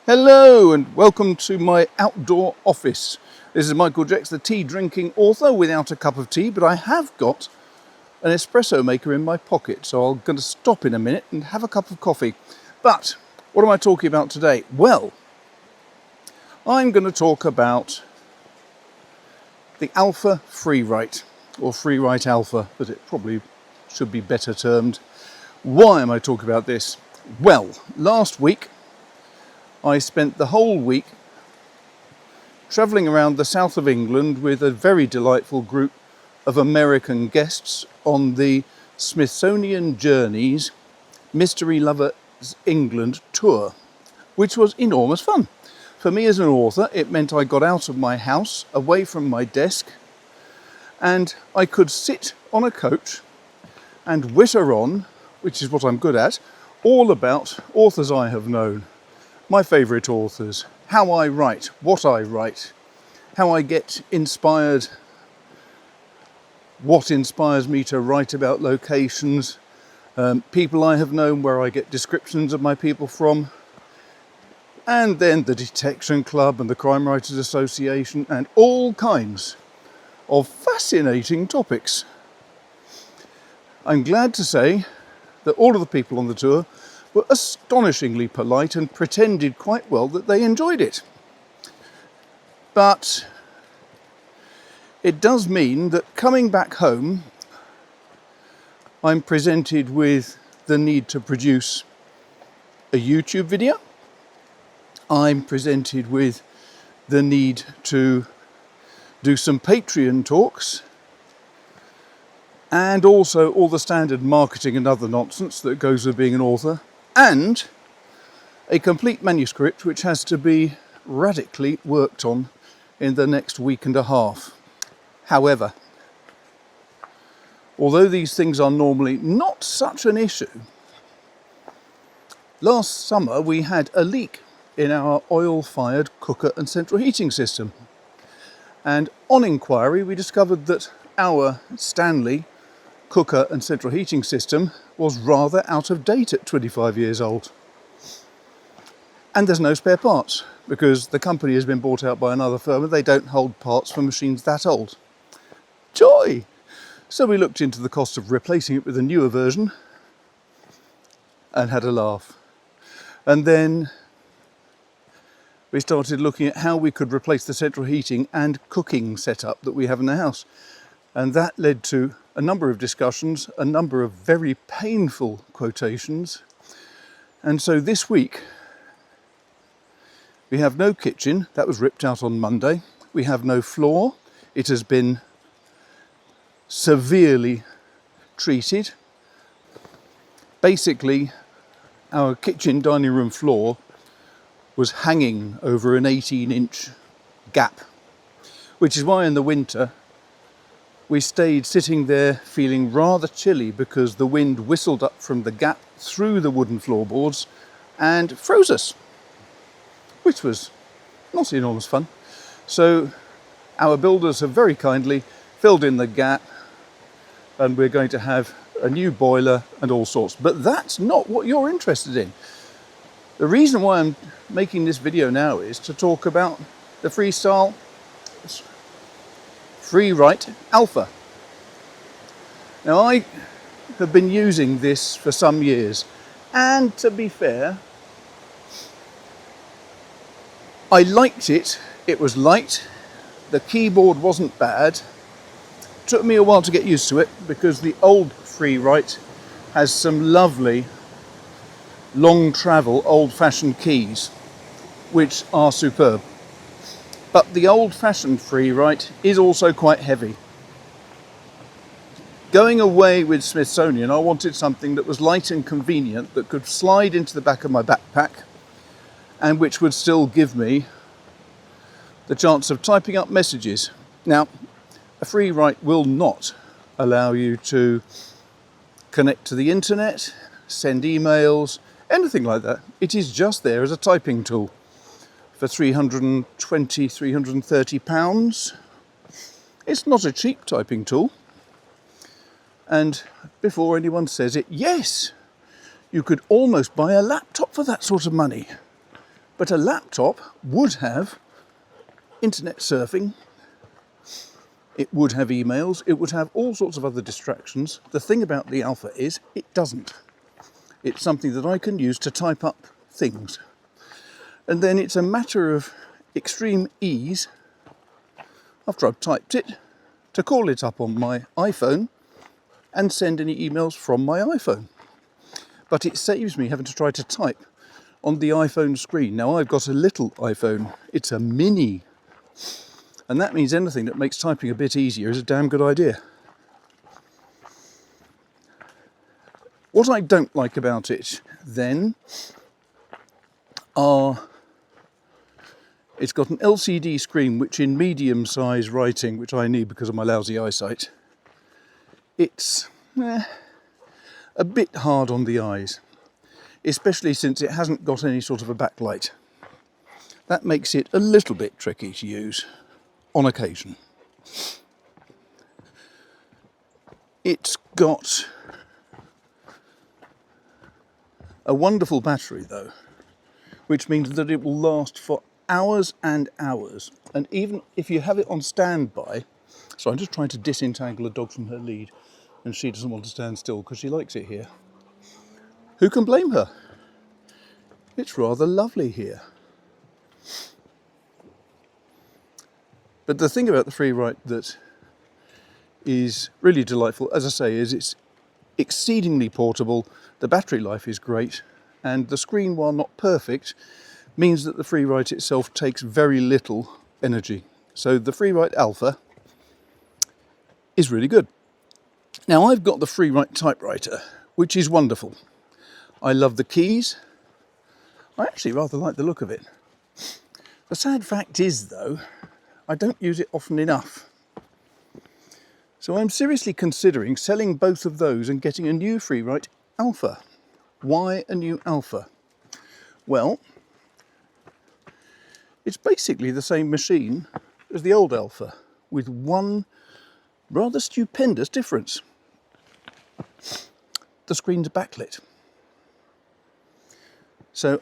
Hello and welcome to my outdoor office. This is Michael Jex, the tea drinking author without a cup of tea, but I have got an espresso maker in my pocket, so I'm going to stop in a minute and have a cup of coffee. But what am I talking about today? Well, I'm going to talk about the Alpha Freerite, or Freerite Alpha, but it probably should be better termed. Why am I talking about this? Well, last week I spent the whole week travelling around the south of England with a very delightful group of American guests on the Smithsonian Journeys Mystery Lovers England tour, which was enormous fun. For me as an author, it meant I got out of my house, away from my desk, and I could sit on a coach and witter on, which is what I'm good at, all about authors I have known. My favourite authors, how I write, what I write, how I get inspired, what inspires me to write about locations, people I have known, where I get descriptions of my people from, and then the Detection Club and the Crime Writers Association and all kinds of fascinating topics. I'm glad to say that all of the people on the tour were astonishingly polite and pretended quite well that they enjoyed it. But it does mean that coming back home, I'm presented with the need to produce a YouTube video. I'm presented with the need to do some Patreon talks, and also all the standard marketing and other nonsense that goes with being an author, and a complete manuscript which has to be radically worked on in the next week and a half. However, although these things are normally not such an issue, last summer we had a leak in our oil-fired cooker and central heating system. And on inquiry, we discovered that our Stanley cooker and central heating system was rather out of date at 25 years old. And there's no spare parts, because the company has been bought out by another firm and they don't hold parts for machines that old. Joy! So we looked into the cost of replacing it with a newer version and had a laugh. And then we started looking at how we could replace the central heating and cooking setup that we have in the house. And that led to a number of discussions, a number of very painful quotations. And so this week, we have no kitchen. That was ripped out on Monday. We have no floor. It has been severely treated. Basically, our kitchen dining room floor was hanging over an 18-inch gap, which is why in the winter we stayed sitting there feeling rather chilly, because the wind whistled up from the gap through the wooden floorboards and froze us, which was not enormous fun. So our builders have very kindly filled in the gap, and we're going to have a new boiler and all sorts. But that's not what you're interested in. The reason why I'm making this video now is to talk about the Freerite Alpha. Now, I have been using this for some years, and to be fair, I liked it. It was light, the keyboard wasn't bad. It took me a while to get used to it, because the old Freerite has some lovely long travel old-fashioned keys which are superb. But the old-fashioned Freerite is also quite heavy. Going away with Smithsonian, I wanted something that was light and convenient, that could slide into the back of my backpack, and which would still give me the chance of typing up messages. Now, a Freerite will not allow you to connect to the internet, send emails, anything like that. It is just there as a typing tool. For £320, £330. It's not a cheap typing tool. And before anyone says it, yes, you could almost buy a laptop for that sort of money. But a laptop would have internet surfing, it would have emails, it would have all sorts of other distractions. The thing about the Alpha is it doesn't. It's something that I can use to type up things. And then it's a matter of extreme ease, after I've typed it, to call it up on my iPhone and send any emails from my iPhone. But it saves me having to try to type on the iPhone screen. Now I've got a little iPhone, it's a mini, and that means anything that makes typing a bit easier is a damn good idea. What I don't like about it then are it's got an LCD screen which in medium size writing, which I need because of my lousy eyesight, it's a bit hard on the eyes, especially since it hasn't got any sort of a backlight. That makes it a little bit tricky to use on occasion. It's got a wonderful battery though, which means that it will last for hours and hours. And even if you have it on standby, so I'm just trying to disentangle a dog from her lead, and she doesn't want to stand still because she likes it here. Who can blame her? It's rather lovely here. But the thing about the FreeWrite that is really delightful, as I say, is it's exceedingly portable, the battery life is great, and the screen, while not perfect, means that the FreeWrite itself takes very little energy. So the FreeWrite Alpha is really good. Now I've got the FreeWrite typewriter, which is wonderful. I love the keys. I actually rather like the look of it. The sad fact is though, I don't use it often enough. So I'm seriously considering selling both of those and getting a new FreeWrite Alpha. Why a new Alpha? Well, it's basically the same machine as the old Alpha, with one rather stupendous difference. The screen's backlit. So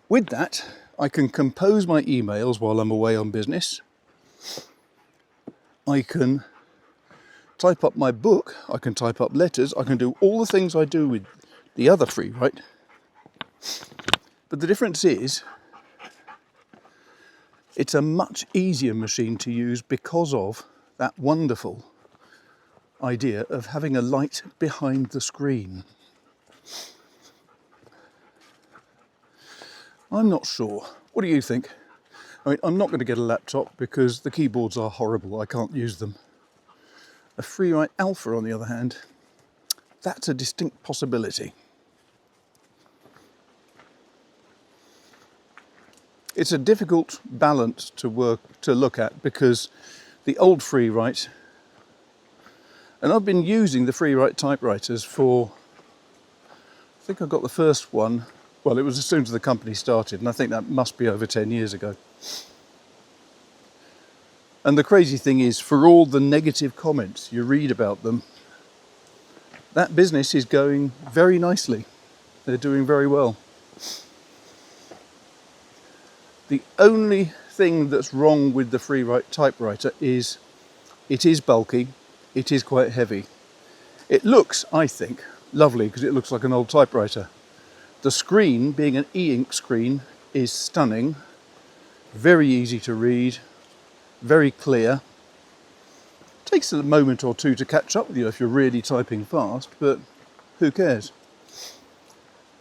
with that, I can compose my emails while I'm away on business. I can type up my book, I can type up letters, I can do all the things I do with the other FreeWrite. But the difference is, it's a much easier machine to use because of that wonderful idea of having a light behind the screen. I'm not sure. What do you think? I mean, I'm not going to get a laptop because the keyboards are horrible. I can't use them. A FreeWrite Alpha, on the other hand, that's a distinct possibility. It's a difficult balance to look at because the old FreeWrite, and I've been using the FreeWrite typewriters for, I think I got the first one, well, it was as soon as the company started, and I think that must be over 10 years ago. And the crazy thing is, for all the negative comments you read about them, that business is going very nicely. They're doing very well. The only thing that's wrong with the FreeWrite typewriter is it is bulky, it is quite heavy. It looks, I think, lovely because it looks like an old typewriter. The screen, being an e-ink screen, is stunning, very easy to read, very clear. Takes a moment or two to catch up with you if you're really typing fast, but who cares?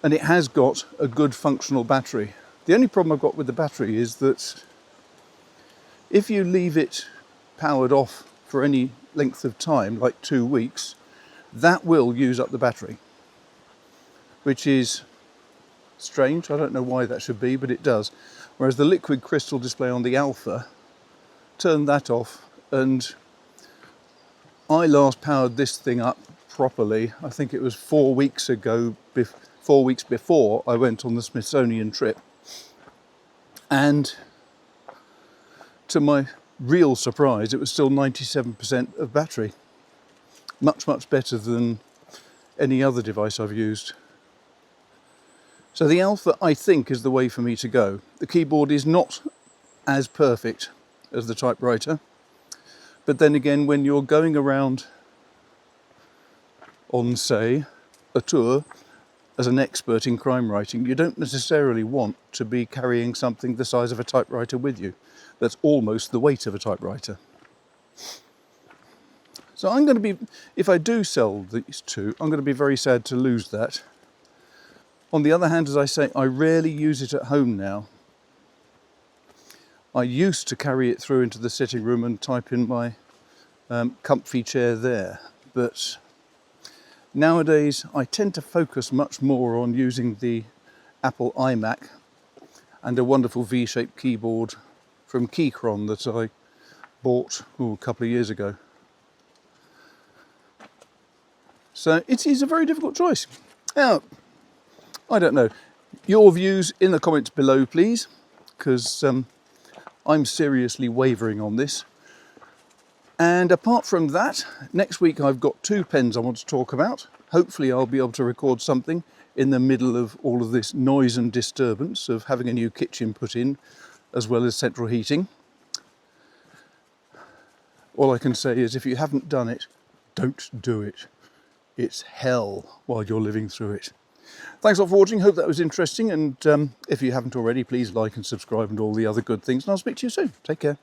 And it has got a good functional battery. The only problem I've got with the battery is that if you leave it powered off for any length of time, like 2 weeks, that will use up the battery, which is strange. I don't know why that should be, but it does. Whereas the liquid crystal display on the Alpha, turned that off, and I last powered this thing up properly, I think it was 4 weeks ago, 4 weeks before I went on the Smithsonian trip. And to my real surprise, it was still 97% of battery. Much, much better than any other device I've used. So the Alpha, I think, is the way for me to go. The keyboard is not as perfect as the typewriter, but then again, when you're going around on, say, a tour as an expert in crime writing, you don't necessarily want to be carrying something the size of a typewriter with you. That's almost the weight of a typewriter. So I'm going to be, if I do sell these two, I'm going to be very sad to lose that. On the other hand, as I say, I rarely use it at home now. I used to carry it through into the sitting room and type in my comfy chair there, but nowadays I tend to focus much more on using the Apple iMac and a wonderful V-shaped keyboard from Keychron that I bought a couple of years ago. So it is a very difficult choice. Now, I don't know. Your views in the comments below, please, because I'm seriously wavering on this. And apart from that, next week I've got 2 pens I want to talk about. Hopefully I'll be able to record something in the middle of all of this noise and disturbance of having a new kitchen put in, as well as central heating. All I can say is if you haven't done it, don't do it. It's hell while you're living through it. Thanks a lot for watching. Hope that was interesting. And if you haven't already, please like and subscribe and all the other good things. And I'll speak to you soon. Take care.